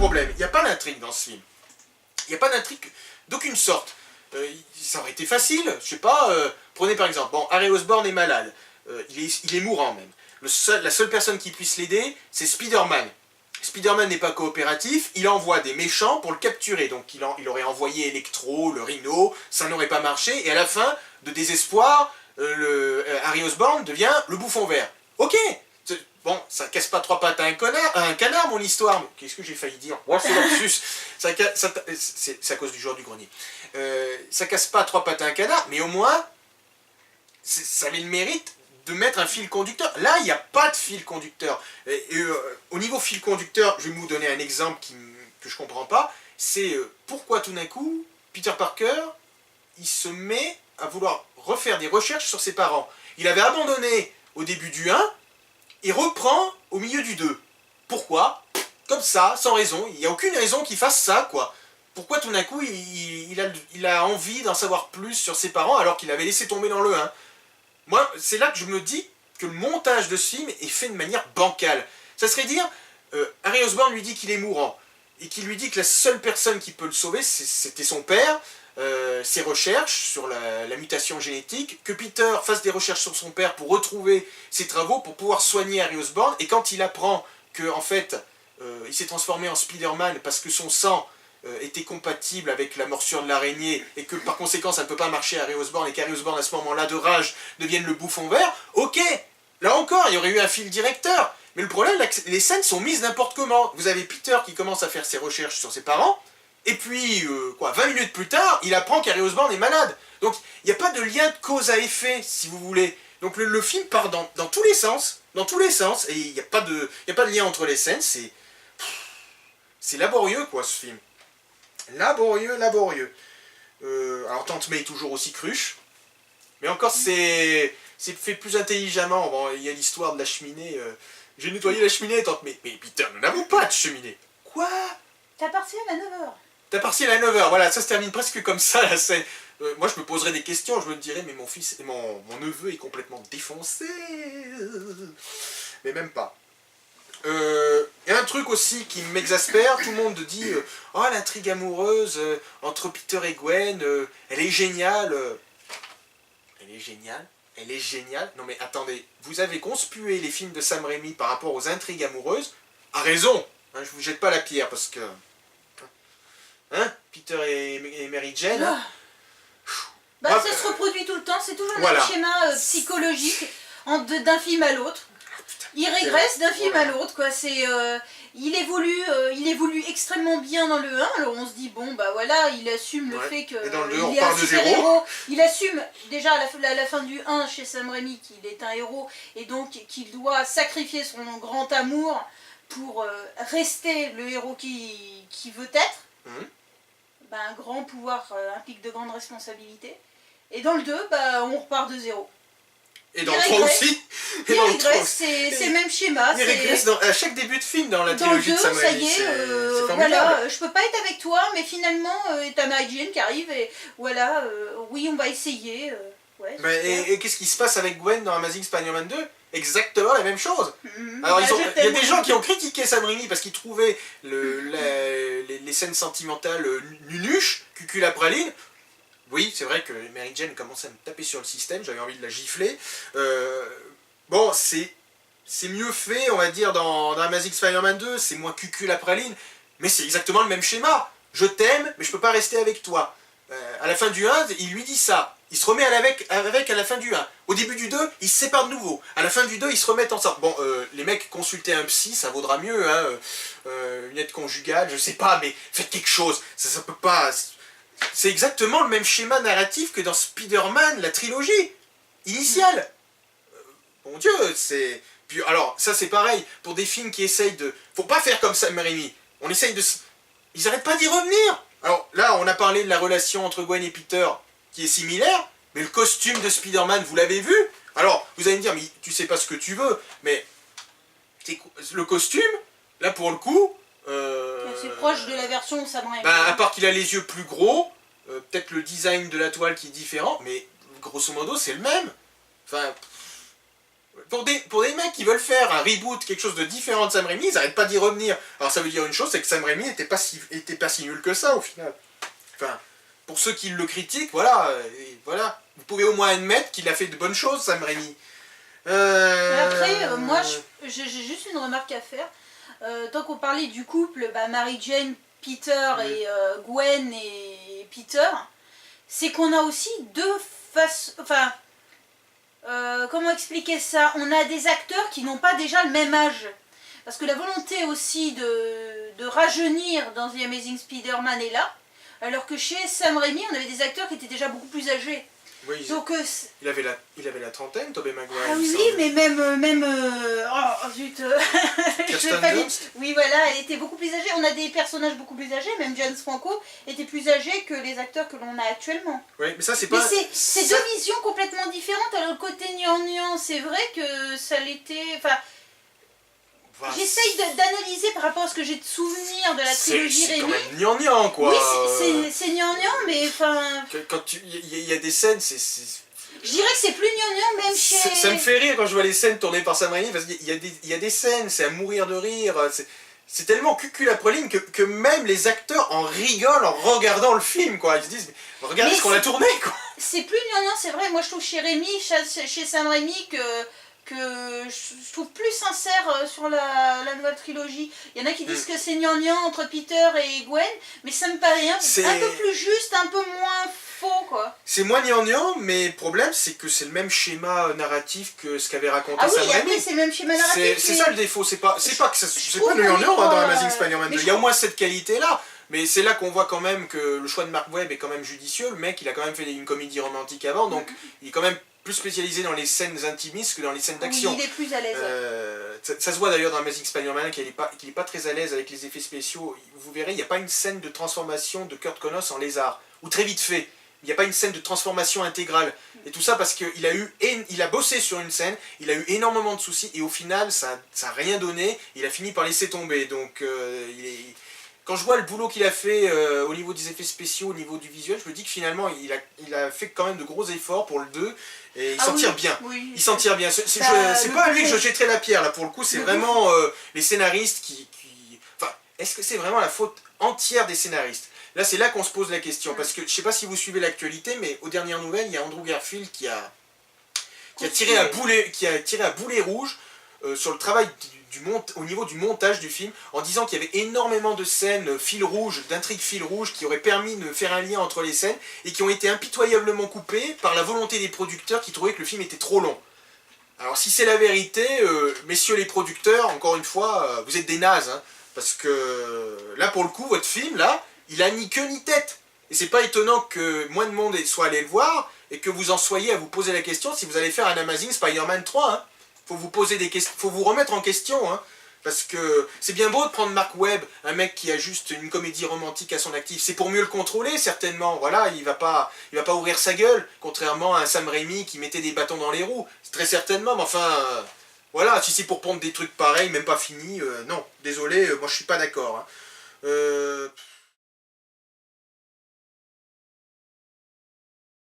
problème, il n'y a pas d'intrigue dans ce film. Il n'y a pas d'intrigue d'aucune sorte. Ça aurait été facile, je sais pas, prenez par exemple, bon, Harry Osborn est malade, il est mourant même. La seule personne qui puisse l'aider, c'est Spider-Man. Spider-Man n'est pas coopératif, il envoie des méchants pour le capturer, donc il aurait envoyé Electro, le Rhino, ça n'aurait pas marché, et à la fin, de désespoir, Harry Osborn devient le bouffon vert. Ok, bon, ça casse pas trois pattes à un canard, mon histoire, mais qu'est-ce que j'ai failli dire? Oh, c'est lapsus. C'est à cause du joueur du grenier. Ça casse pas trois pattes à un canard, mais au moins, ça avait le mérite de mettre un fil conducteur. Là, il n'y a pas de fil conducteur. Au niveau fil conducteur, je vais vous donner un exemple que je ne comprends pas. C'est pourquoi tout d'un coup, Peter Parker, il se met à vouloir refaire des recherches sur ses parents. Il avait abandonné au début du 1 et reprend au milieu du 2. Pourquoi? Comme ça, sans raison. Il n'y a aucune raison qu'il fasse ça, quoi. Pourquoi tout d'un coup, il a envie d'en savoir plus sur ses parents alors qu'il avait laissé tomber dans le 1? Moi, c'est là que je me dis que le montage de ce film est fait de manière bancale. Ça serait dire, Harry Osborn lui dit qu'il est mourant, et qu'il lui dit que la seule personne qui peut le sauver, c'était son père, ses recherches sur la mutation génétique, que Peter fasse des recherches sur son père pour retrouver ses travaux, pour pouvoir soigner Harry Osborn, et quand il apprend que, en fait, il s'est transformé en Spider-Man parce que son sang était compatible avec la morsure de l'araignée et que par conséquent ça ne peut pas marcher à Harry Osborn et qu'Harry Osborn à ce moment-là de rage devienne le bouffon vert, ok, là encore il y aurait eu un fil directeur, mais le problème, les scènes sont mises n'importe comment. Vous avez Peter qui commence à faire ses recherches sur ses parents, et puis 20 minutes plus tard, il apprend qu'Harry Osborn est malade. Donc il n'y a pas de lien de cause à effet, si vous voulez. Donc le film part dans tous les sens, et il n'y a pas de lien entre les scènes, c'est laborieux quoi ce film. Laborieux. Alors Tante May est toujours aussi cruche, mais encore c'est fait plus intelligemment. Bon, il y a l'histoire de la cheminée. J'ai nettoyé la cheminée, Tante May. Mais putain, nous n'avons pas de cheminée. Quoi? T'as partiel à 9h. T'as partiel à 9h, voilà, ça se termine presque comme ça la scène. Moi je me poserais des questions, je me dirais, mais mon neveu est complètement défoncé. Mais même pas. Et un truc aussi qui m'exaspère, tout le monde dit oh l'intrigue amoureuse entre Peter et Gwen, elle est géniale. Elle est géniale. Non mais attendez, vous avez conspué les films de Sam Raimi par rapport aux intrigues amoureuses, à raison, hein, je vous jette pas la pierre parce que... Hein, Peter et Mary Jane, hein. Bah, ça se reproduit tout le temps, c'est toujours le même schéma psychologique d'un film à l'autre. Il régresse d'un film à l'autre, quoi. Il évolue extrêmement bien dans le 1, alors on se dit, bon, bah voilà, il assume le fait qu'il est un super-héros. Il assume déjà à la fin du 1 chez Sam Raimi qu'il est un héros, et donc qu'il doit sacrifier son grand amour pour rester le héros qui veut être. Bah, un grand pouvoir implique de grandes responsabilités. Et dans le 2, bah, on repart de zéro. Et dans le 3 aussi. Il régresse, c'est le même schéma. Il régresse à chaque début de film dans la trilogie de Sam Raimi. Ça y est, voilà, je peux pas être avec toi, mais finalement, t'as Mary Jane qui arrive et voilà, oui, on va essayer. Ouais, et qu'est-ce qui se passe avec Gwen dans Amazing Spider-Man 2? Exactement la même chose. Alors il y a des gens qui ont critiqué Sam Raimi parce qu'ils trouvaient les scènes sentimentales nunuches, cuculapraline. Oui, c'est vrai que Mary Jane commençait à me taper sur le système, j'avais envie de la gifler. Bon, c'est mieux fait, on va dire, dans Amazing Spider-Man 2, c'est moins cuculapraline, mais c'est exactement le même schéma. Je t'aime, mais je peux pas rester avec toi. À la fin du 1, il lui dit ça. Il se remet avec à la fin du 1. Au début du 2, ils se séparent de nouveau. À la fin du 2, ils se remettent ensemble. Bon, les mecs, consultez un psy, ça vaudra mieux, hein. Une aide conjugale, je sais pas, mais faites quelque chose. Ça peut pas... C'est exactement le même schéma narratif que dans Spider-Man, la trilogie initiale. Mon Dieu, c'est... Puis alors, ça c'est pareil, pour des films qui essayent de... Faut pas faire comme Sam Raimi. On essaye de... Ils arrêtent pas d'y revenir. Alors là, on a parlé de la relation entre Gwen et Peter, qui est similaire, mais le costume de Spider-Man, vous l'avez vu? Alors, vous allez me dire, mais tu sais pas ce que tu veux, mais... Le costume, là pour le coup... c'est proche de la version Sam Raimi. Bah, à part qu'il a les yeux plus gros, peut-être le design de la toile qui est différent, mais grosso modo c'est le même. Enfin, pour des mecs qui veulent faire un reboot, quelque chose de différent de Sam Raimi, ils n'arrêtent pas d'y revenir. Alors ça veut dire une chose, c'est que Sam Raimi était pas si nul que ça au final. Enfin, pour ceux qui le critiquent, voilà, voilà. Vous pouvez au moins admettre qu'il a fait de bonnes choses, Sam Raimi. Après, moi, j'ai juste une remarque à faire. Tant qu'on parlait du couple, Mary Jane, Peter et Gwen et Peter, c'est qu'on a aussi deux façons... Enfin, comment expliquer ça? On a des acteurs qui n'ont pas déjà le même âge. Parce que la volonté aussi de rajeunir dans The Amazing Spider-Man est là. Alors que chez Sam Raimi, on avait des acteurs qui étaient déjà beaucoup plus âgés. Oui, donc, il avait la trentaine, Tobey Maguire. Ah oui, mais même oh zut. Kirsten Dunst. Oui, voilà, elle était beaucoup plus âgée. On a des personnages beaucoup plus âgés, même James Franco était plus âgé que les acteurs que l'on a actuellement. Oui, mais ça c'est pas... Mais c'est deux visions complètement différentes. Alors le côté gnangnan, c'est vrai que ça l'était... Enfin, j'essaye d'analyser par rapport à ce que j'ai de souvenirs de la trilogie Raimi. C'est quand même gnangnan, quoi. Oui, c'est gnangnan, mais enfin... Quand il y a des scènes, c'est... Je dirais que c'est plus gnangnan même chez... Ça me fait rire quand je vois les scènes tournées par Sam Raimi, parce qu'il y a des scènes, c'est à mourir de rire, c'est tellement cuculapreline que même les acteurs en rigolent en regardant le film, quoi. Ils se disent, mais regardez ce qu'on a tourné, quoi. C'est plus gnangnan, c'est vrai. Moi, je trouve chez Raimi, chez Sam Raimi, que je trouve plus sincère sur la nouvelle trilogie. Il y en a qui disent que c'est gnangnan entre Peter et Gwen, mais ça me paraît un peu plus juste, un peu moins faux, quoi. C'est moins gnangnan, mais le problème, c'est que c'est le même schéma narratif que ce qu'avait raconté Sam Raimi. Ah oui, après, c'est le même schéma narratif. C'est ça le défaut, c'est pas le gnangnan dans Amazing Spider-Man 2. Il y a au moins cette qualité-là. Mais c'est là qu'on voit quand même que le choix de Mark Webb est quand même judicieux. Le mec, il a quand même fait une comédie romantique avant, donc il est quand même plus spécialisé dans les scènes intimistes que dans les scènes d'action. Oui, il est plus à l'aise. Ça se voit d'ailleurs dans Amazing Spider-Man qu'il n'est pas très à l'aise avec les effets spéciaux. Vous verrez, il n'y a pas une scène de transformation de Kurt Connors en lézard, ou très vite fait. Il n'y a pas une scène de transformation intégrale. Et tout ça parce qu'il a bossé sur une scène, il a eu énormément de soucis, et au final, ça n'a rien donné. Il a fini par laisser tomber. Donc, quand je vois le boulot qu'il a fait au niveau des effets spéciaux, au niveau du visuel, je me dis que finalement, il a fait quand même de gros efforts pour le 2, et il s'en tire bien. Oui. Il s'en tire bien. C'est pas à lui que je jetterai la pierre, là, pour le coup, c'est vraiment les scénaristes qui... Enfin, est-ce que c'est vraiment la faute entière des scénaristes? Là, c'est là qu'on se pose la question, parce que je sais pas si vous suivez l'actualité, mais aux dernières nouvelles, il y a Andrew Garfield qui a tiré à boulet rouge sur le travail au niveau du montage du film, en disant qu'il y avait énormément de scènes fil rouge, d'intrigues fil rouge, qui auraient permis de faire un lien entre les scènes, et qui ont été impitoyablement coupées par la volonté des producteurs qui trouvaient que le film était trop long. Alors si c'est la vérité, messieurs les producteurs, encore une fois, vous êtes des nazes, hein, parce que là pour le coup, votre film, là, il a ni queue ni tête. Et c'est pas étonnant que moins de monde soit allé le voir, et que vous en soyez à vous poser la question si vous allez faire un Amazing Spider-Man 3, hein. Faut vous poser des questions, faut vous remettre en question, hein, parce que c'est bien beau de prendre Mark Webb, un mec qui a juste une comédie romantique à son actif, c'est pour mieux le contrôler certainement, voilà, il va pas ouvrir sa gueule, contrairement à un Sam Raimi qui mettait des bâtons dans les roues, très certainement, mais enfin, voilà, si c'est pour prendre des trucs pareils, même pas finis, non, désolé, moi je suis pas d'accord. Hein.